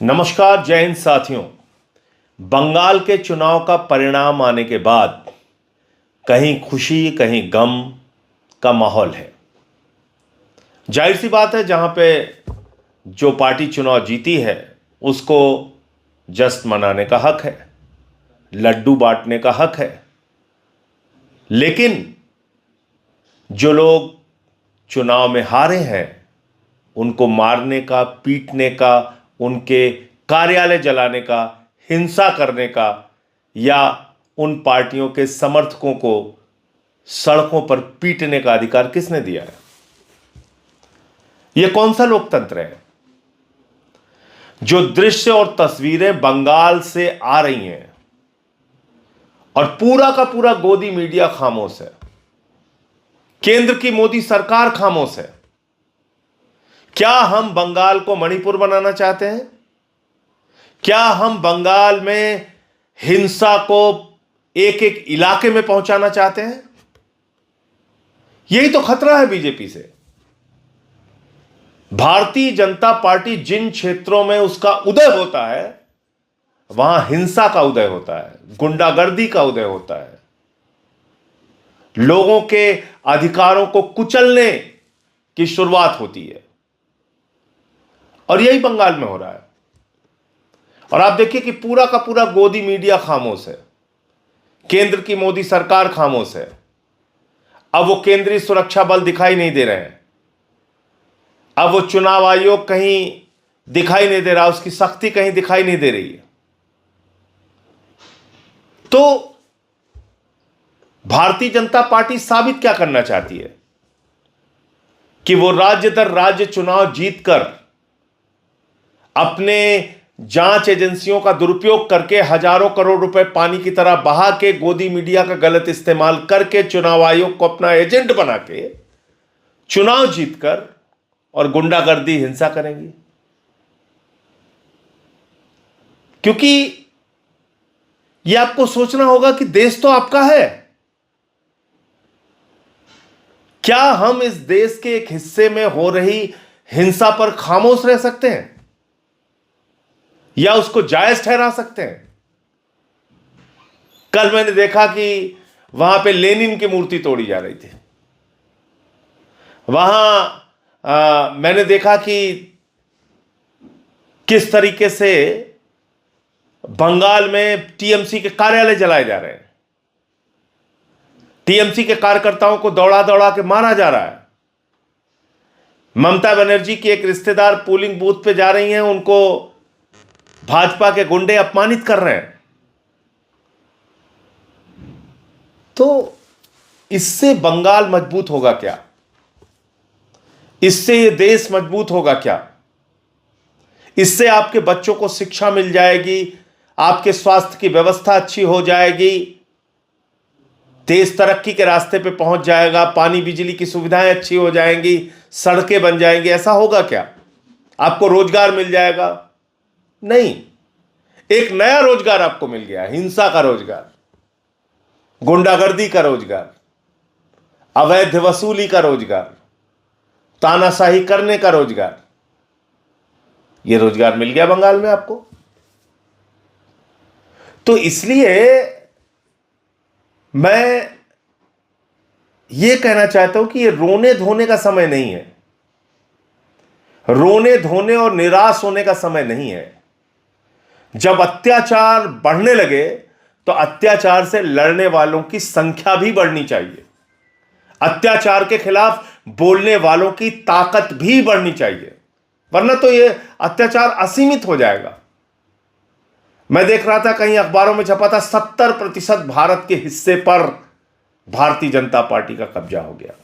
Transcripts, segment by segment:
नमस्कार, जय हिंद साथियों। बंगाल के चुनाव का परिणाम आने के बाद कहीं खुशी कहीं गम का माहौल है। जाहिर सी बात है, जहां पे जो पार्टी चुनाव जीती है उसको जश्न मनाने का हक है, लड्डू बांटने का हक है। लेकिन जो लोग चुनाव में हारे हैं उनको मारने का, पीटने का, उनके कार्यालय जलाने का, हिंसा करने का या उन पार्टियों के समर्थकों को सड़कों पर पीटने का अधिकार किसने दिया है? यह कौन सा लोकतंत्र है? जो दृश्य और तस्वीरें बंगाल से आ रही हैं और पूरा का पूरा गोदी मीडिया खामोश है, केंद्र की मोदी सरकार खामोश है। क्या हम बंगाल को मणिपुर बनाना चाहते हैं? क्या हम बंगाल में हिंसा को एक एक इलाके में पहुंचाना चाहते हैं? यही तो खतरा है बीजेपी से। भारतीय जनता पार्टी जिन क्षेत्रों में उसका उदय होता है वहां हिंसा का उदय होता है, गुंडागर्दी का उदय होता है, लोगों के अधिकारों को कुचलने की शुरुआत होती है। और यही बंगाल में हो रहा है। और आप देखिए कि पूरा का पूरा गोदी मीडिया खामोश है, केंद्र की मोदी सरकार खामोश है। अब वो केंद्रीय सुरक्षा बल दिखाई नहीं दे रहे हैं, अब वो चुनाव आयोग कहीं दिखाई नहीं दे रहा, उसकी सख्ती कहीं दिखाई नहीं दे रही है। तो भारतीय जनता पार्टी साबित क्या करना चाहती है कि वो राज्य दर राज्य चुनाव जीतकर अपने जांच एजेंसियों का दुरुपयोग करके हजारों करोड़ रुपए पानी की तरह बहा के, गोदी मीडिया का गलत इस्तेमाल करके, चुनाव आयोग को अपना एजेंट बना के चुनाव जीतकर और गुंडागर्दी, हिंसा करेंगी। क्योंकि यह आपको सोचना होगा कि देश तो आपका है। क्या हम इस देश के एक हिस्से में हो रही हिंसा पर खामोश रह सकते हैं या उसको जायज ठहरा सकते हैं? कल मैंने देखा कि वहां पे लेनिन की मूर्ति तोड़ी जा रही थी। वहां मैंने देखा कि किस तरीके से बंगाल में टीएमसी के कार्यालय जलाए जा रहे हैं, टीएमसी के कार्यकर्ताओं को दौड़ा दौड़ा के मारा जा रहा है। ममता बनर्जी की एक रिश्तेदार पोलिंग बूथ पे जा रही हैं, उनको भाजपा के गुंडे अपमानित कर रहे हैं। तो इससे बंगाल मजबूत होगा क्या? इससे यह देश मजबूत होगा क्या? इससे आपके बच्चों को शिक्षा मिल जाएगी, आपके स्वास्थ्य की व्यवस्था अच्छी हो जाएगी, देश तरक्की के रास्ते पे पहुंच जाएगा, पानी बिजली की सुविधाएं अच्छी हो जाएंगी, सड़कें बन जाएंगी। ऐसा होगा क्या? आपको रोजगार मिल जाएगा? नहीं, एक नया रोजगार आपको मिल गया, हिंसा का रोजगार, गुंडागर्दी का रोजगार, अवैध वसूली का रोजगार, तानाशाही करने का रोजगार। यह रोजगार मिल गया बंगाल में आपको। तो इसलिए मैं यह कहना चाहता हूं कि यह रोने धोने का समय नहीं है, रोने धोने और निराश होने का समय नहीं है। जब अत्याचार बढ़ने लगे तो अत्याचार से लड़ने वालों की संख्या भी बढ़नी चाहिए, अत्याचार के खिलाफ बोलने वालों की ताकत भी बढ़नी चाहिए, वरना तो यह अत्याचार असीमित हो जाएगा। मैं देख रहा था, कहीं अखबारों में छपा था 70% भारत के हिस्से पर भारतीय जनता पार्टी का कब्जा हो गया।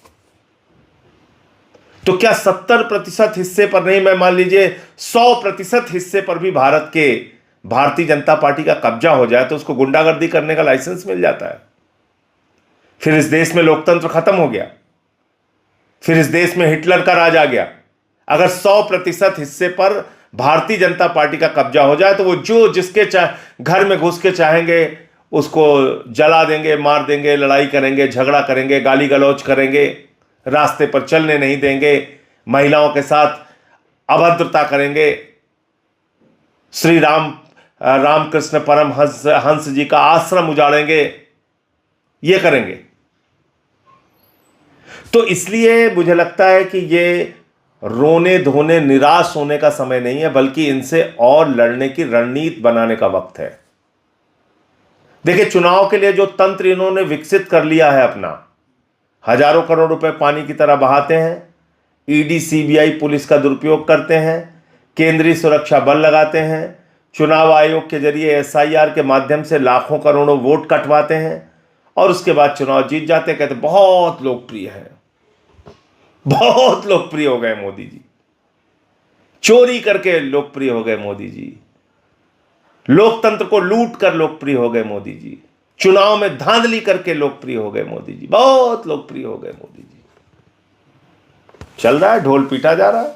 तो क्या 70% हिस्से पर नहीं, मैं मान लीजिए 100% हिस्से पर भी भारत के भारतीय जनता पार्टी का कब्जा हो जाए तो उसको गुंडागर्दी करने का लाइसेंस मिल जाता है। फिर इस देश में लोकतंत्र खत्म हो गया, फिर इस देश में हिटलर का राज आ गया। अगर 100% हिस्से पर भारतीय जनता पार्टी का कब्जा हो जाए तो वो जो जिसके घर में घुस के चाहेंगे उसको जला देंगे, मार देंगे, लड़ाई करेंगे, झगड़ा करेंगे, गाली गलौज करेंगे, रास्ते पर चलने नहीं देंगे, महिलाओं के साथ अभद्रता करेंगे, श्री रामकृष्ण परमहंस हंस जी का आश्रम उजाड़ेंगे, ये करेंगे। तो इसलिए मुझे लगता है कि ये रोने धोने निराश होने का समय नहीं है, बल्कि इनसे और लड़ने की रणनीति बनाने का वक्त है। देखिए, चुनाव के लिए जो तंत्र इन्होंने विकसित कर लिया है अपना, हजारों करोड़ रुपए पानी की तरह बहाते हैं, ईडी सीबीआई पुलिस का दुरुपयोग करते हैं, केंद्रीय सुरक्षा बल लगाते हैं, चुनाव आयोग के जरिए एसआईआर के माध्यम से लाखों करोड़ों वोट कटवाते हैं और उसके बाद चुनाव जीत जाते हैं। कहते बहुत लोकप्रिय है, बहुत लोकप्रिय हो गए मोदी जी, चोरी करके लोकप्रिय हो गए मोदी जी, लोकतंत्र को लूट कर लोकप्रिय हो गए मोदी जी, चुनाव में धांधली करके लोकप्रिय हो गए मोदी जी, बहुत लोकप्रिय हो गए मोदी जी। चल रहा है, ढोल पीटा जा रहा है,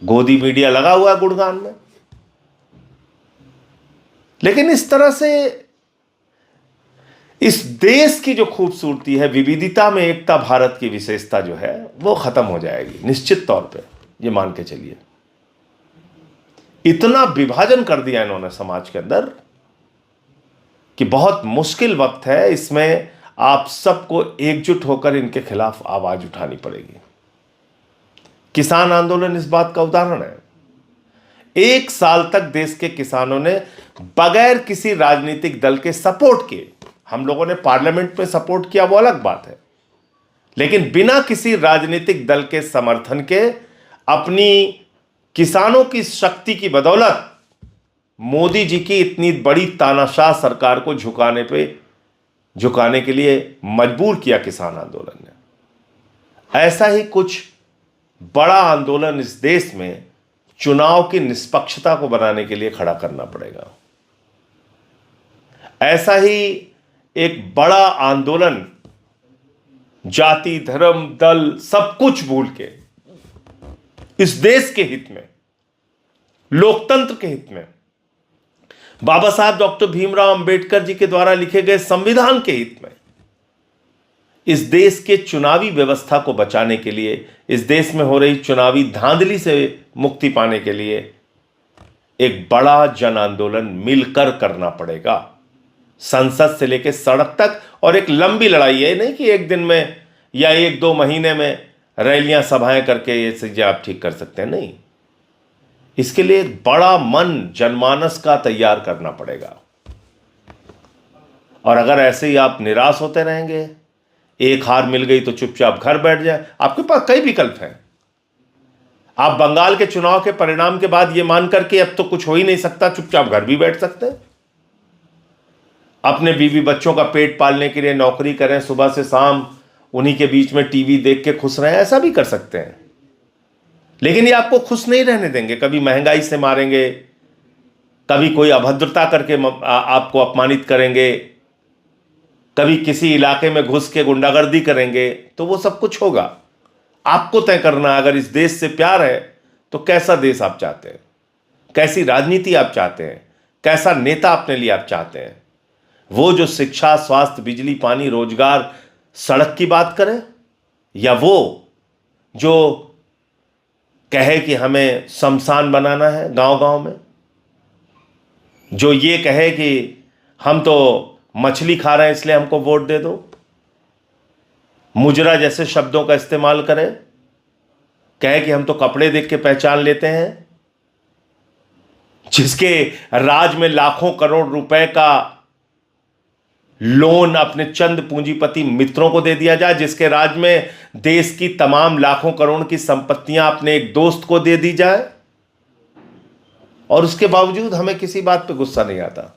गोदी मीडिया लगा हुआ है गुणगान में। लेकिन इस तरह से इस देश की जो खूबसूरती है, विविधता में एकता, भारत की विशेषता जो है वो खत्म हो जाएगी निश्चित तौर पे, ये मान के चलिए। इतना विभाजन कर दिया इन्होंने समाज के अंदर कि बहुत मुश्किल वक्त है। इसमें आप सबको एकजुट होकर इनके खिलाफ आवाज उठानी पड़ेगी। किसान आंदोलन इस बात का उदाहरण है। 1 साल तक देश के किसानों ने बगैर किसी राजनीतिक दल के सपोर्ट के, हम लोगों ने पार्लियामेंट में सपोर्ट किया वो अलग बात है, लेकिन बिना किसी राजनीतिक दल के समर्थन के अपनी किसानों की शक्ति की बदौलत मोदी जी की इतनी बड़ी तानाशाह सरकार को झुकाने के लिए मजबूर किया किसान आंदोलन ने। ऐसा ही कुछ बड़ा आंदोलन इस देश में चुनाव की निष्पक्षता को बनाने के लिए खड़ा करना पड़ेगा। ऐसा ही एक बड़ा आंदोलन जाति, धर्म, दल सब कुछ भूल के इस देश के हित में, लोकतंत्र के हित में, बाबा साहब डॉक्टर भीमराव अंबेडकर जी के द्वारा लिखे गए संविधान के हित में, इस देश के चुनावी व्यवस्था को बचाने के लिए, इस देश में हो रही चुनावी धांधली से मुक्ति पाने के लिए एक बड़ा जन आंदोलन मिलकर करना पड़ेगा, संसद से लेकर सड़क तक। और एक लंबी लड़ाई है, नहीं कि एक दिन में या 1-2 महीने में रैलियां सभाएं करके ये चीजें आप ठीक कर सकते हैं, नहीं। इसके लिए एक बड़ा मन जनमानस का तैयार करना पड़ेगा। और अगर ऐसे ही आप निराश होते रहेंगे, एक हार मिल गई तो चुपचाप घर बैठ जाए, आपके पास कई विकल्प हैं। आप बंगाल के चुनाव के परिणाम के बाद यह मानकर के अब तो कुछ हो ही नहीं सकता, चुपचाप घर भी बैठ सकते हैं। अपने बीवी बच्चों का पेट पालने के लिए नौकरी करें, सुबह से शाम उन्हीं के बीच में टीवी देख के खुश रहें, ऐसा भी कर सकते हैं। लेकिन ये आपको खुश नहीं रहने देंगे, कभी महंगाई से मारेंगे, कभी कोई अभद्रता करके आपको अपमानित करेंगे, कभी किसी इलाके में घुस के गुंडागर्दी करेंगे, तो वो सब कुछ होगा। आपको तय करना, अगर इस देश से प्यार है तो कैसा देश आप चाहते हैं, कैसी राजनीति आप चाहते हैं, कैसा नेता अपने लिए आप चाहते हैं। वो जो शिक्षा, स्वास्थ्य, बिजली, पानी, रोजगार, सड़क की बात करे, या वो जो कहे कि हमें शमशान बनाना है गांव-गांव में, जो ये कहे कि हम तो मछली खा रहे हैं इसलिए हमको वोट दे दो, मुजरा जैसे शब्दों का इस्तेमाल करे, कहे कि हम तो कपड़े देख के पहचान लेते हैं, जिसके राज में लाखों करोड़ रुपए का लोन अपने चंद पूंजीपति मित्रों को दे दिया जाए, जिसके राज में देश की तमाम लाखों करोड़ की संपत्तियां अपने एक दोस्त को दे दी जाए, और उसके बावजूद हमें किसी बात पे गुस्सा नहीं आता।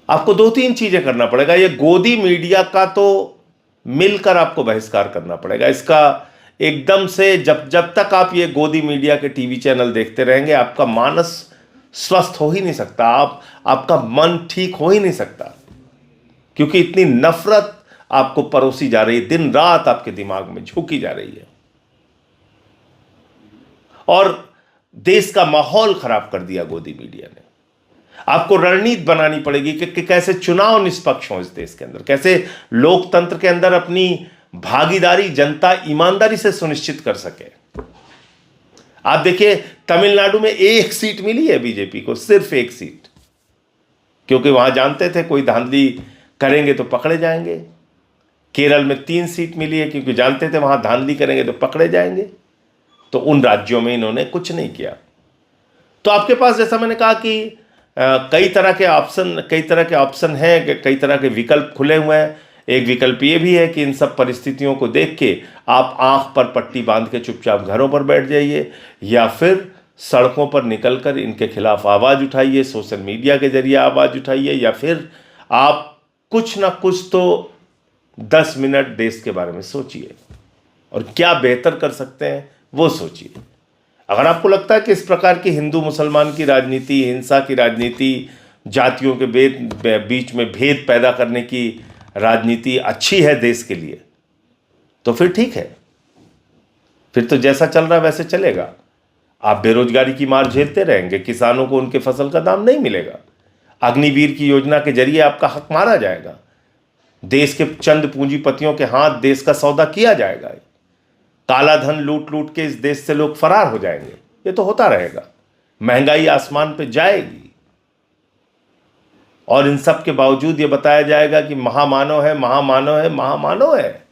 आपको 2-3 चीजें करना पड़ेगा। ये गोदी मीडिया का तो मिलकर आपको बहिष्कार करना पड़ेगा। इसका एकदम से जब तक आप ये गोदी मीडिया के टीवी चैनल देखते रहेंगे, आपका मानस स्वस्थ हो ही नहीं सकता, आपका मन ठीक हो ही नहीं सकता, क्योंकि इतनी नफरत आपको परोसी जा रही है, दिन रात आपके दिमाग में झोंकी जा रही है, और देश का माहौल खराब कर दिया गोदी मीडिया ने। आपको रणनीति बनानी पड़ेगी कि कैसे चुनाव निष्पक्ष हो इस देश के अंदर, कैसे लोकतंत्र के अंदर अपनी भागीदारी जनता ईमानदारी से सुनिश्चित कर सके। आप देखिए तमिलनाडु में एक सीट मिली है बीजेपी को, सिर्फ एक सीट, क्योंकि वहां जानते थे कोई धांधली करेंगे तो पकड़े जाएंगे। केरल में 3 सीट मिली है क्योंकि जानते थे वहां धांधली करेंगे तो पकड़े जाएंगे। तो उन राज्यों में इन्होंने कुछ नहीं किया। तो आपके पास जैसा मैंने कहा कि कई तरह के ऑप्शन हैं, कई तरह के विकल्प खुले हुए हैं। एक विकल्प ये भी है कि इन सब परिस्थितियों को देख के आप आंख पर पट्टी बांध के चुपचाप घरों पर बैठ जाइए, या फिर सड़कों पर निकलकर इनके खिलाफ आवाज़ उठाइए, सोशल मीडिया के जरिए आवाज़ उठाइए, या फिर आप कुछ ना कुछ तो 10 मिनट देश के बारे में सोचिए और क्या बेहतर कर सकते हैं वो सोचिए। अगर आपको लगता है कि इस प्रकार की हिंदू मुसलमान की राजनीति, हिंसा की राजनीति, जातियों के बीच में भेद पैदा करने की राजनीति अच्छी है देश के लिए, तो फिर ठीक है, फिर तो जैसा चल रहा है वैसे चलेगा। आप बेरोजगारी की मार झेलते रहेंगे, किसानों को उनके फसल का दाम नहीं मिलेगा, अग्निवीर की योजना के जरिए आपका हक मारा जाएगा, देश के चंद पूंजीपतियों के हाथ देश का सौदा किया जाएगा, काला धन लूट लूट के इस देश से लोग फरार हो जाएंगे। ये तो होता रहेगा, महंगाई आसमान पे जाएगी, और इन सब के बावजूद ये बताया जाएगा कि महामानव है, महामानव है, महामानव है,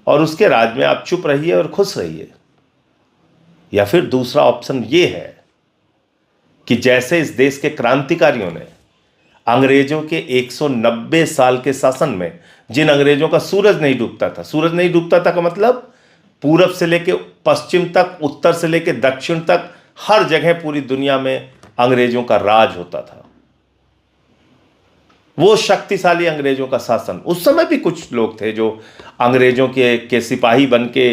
और उसके राज में आप चुप रहिए और खुश रहिए। या फिर दूसरा ऑप्शन ये है कि जैसे इस देश के क्रांतिकारियों ने अंग्रेजों के 190 साल के शासन में, जिन अंग्रेजों का सूरज नहीं डूबता था का मतलब पूरब से लेके पश्चिम तक, उत्तर से लेके दक्षिण तक, हर जगह पूरी दुनिया में अंग्रेजों का राज होता था। वो शक्तिशाली अंग्रेजों का शासन, उस समय भी कुछ लोग थे जो अंग्रेजों के सिपाही बन के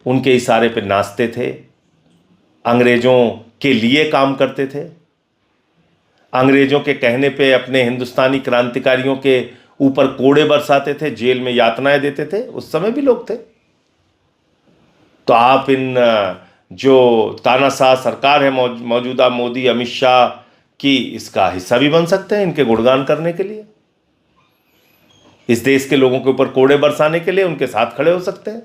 उनके इशारे पे नाचते थे, अंग्रेजों के लिए काम करते थे, अंग्रेजों के कहने पे अपने हिंदुस्तानी क्रांतिकारियों के ऊपर कोड़े बरसाते थे, जेल में यातनाएं देते थे। उस समय भी लोग थे। तो आप इन जो तानाशाह सरकार है मौजूदा मोदी अमित शाह की, इसका हिस्सा भी बन सकते हैं, इनके गुणगान करने के लिए, इस देश के लोगों के ऊपर कोड़े बरसाने के लिए उनके साथ खड़े हो सकते हैं।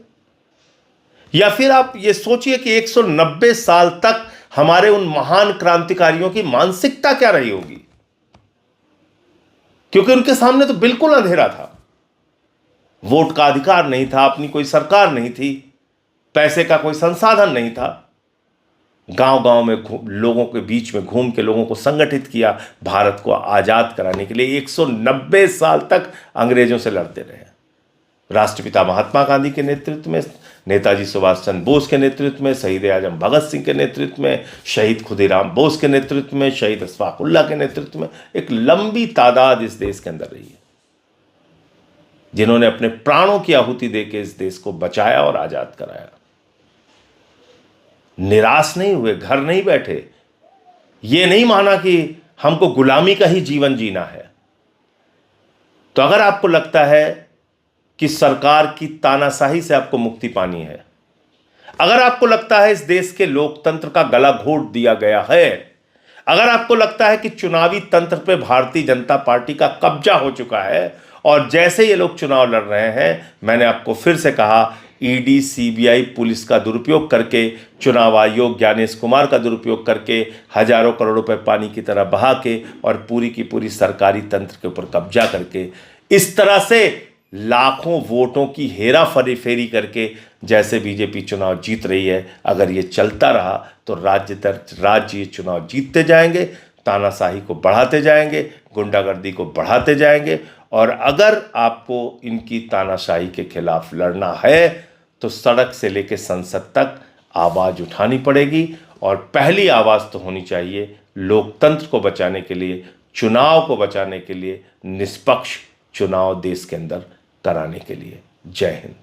या फिर आप ये सोचिए कि 190 साल तक हमारे उन महान क्रांतिकारियों की मानसिकता क्या रही होगी, क्योंकि उनके सामने तो बिल्कुल अंधेरा था, वोट का अधिकार नहीं था, अपनी कोई सरकार नहीं थी, पैसे का कोई संसाधन नहीं था। गांव-गांव में लोगों के बीच में घूम के लोगों को संगठित किया, भारत को आजाद कराने के लिए 190 साल तक अंग्रेजों से लड़ते रहे। राष्ट्रपिता महात्मा गांधी के नेतृत्व में, नेताजी सुभाष चंद्र बोस के नेतृत्व में, शहीद आजम भगत सिंह के नेतृत्व में, शहीद खुदीराम बोस के नेतृत्व में, शहीद अशफाकुल्लाह के नेतृत्व में, एक लंबी तादाद इस देश के अंदर रही है जिन्होंने अपने प्राणों की आहुति देकर इस देश को बचाया और आजाद कराया। निराश नहीं हुए, घर नहीं बैठे, ये नहीं माना कि हमको गुलामी का ही जीवन जीना है। तो अगर आपको लगता है कि सरकार की तानाशाही से आपको मुक्ति पानी है, अगर आपको लगता है इस देश के लोकतंत्र का गला घोट दिया गया है, अगर आपको लगता है कि चुनावी तंत्र पे भारतीय जनता पार्टी का कब्जा हो चुका है और जैसे ये लोग चुनाव लड़ रहे हैं, मैंने आपको फिर से कहा, ईडी, सीबीआई, पुलिस का दुरुपयोग करके, चुनाव आयोग ज्ञानेश कुमार का दुरुपयोग करके, हजारों करोड़ रुपए पानी की तरह बहा के और पूरी की पूरी सरकारी तंत्र के ऊपर कब्जा करके, इस तरह से लाखों वोटों की हेरा फेरी करके जैसे बीजेपी चुनाव जीत रही है, अगर ये चलता रहा तो राज्य ये चुनाव जीतते जाएंगे, तानाशाही को बढ़ाते जाएंगे, गुंडागर्दी को बढ़ाते जाएंगे। और अगर आपको इनकी तानाशाही के खिलाफ लड़ना है तो सड़क से लेकर संसद तक आवाज़ उठानी पड़ेगी, और पहली आवाज़ तो होनी चाहिए लोकतंत्र को बचाने के लिए, चुनाव को बचाने के लिए, निष्पक्ष चुनाव देश के अंदर कराने के लिए। जय हिंद।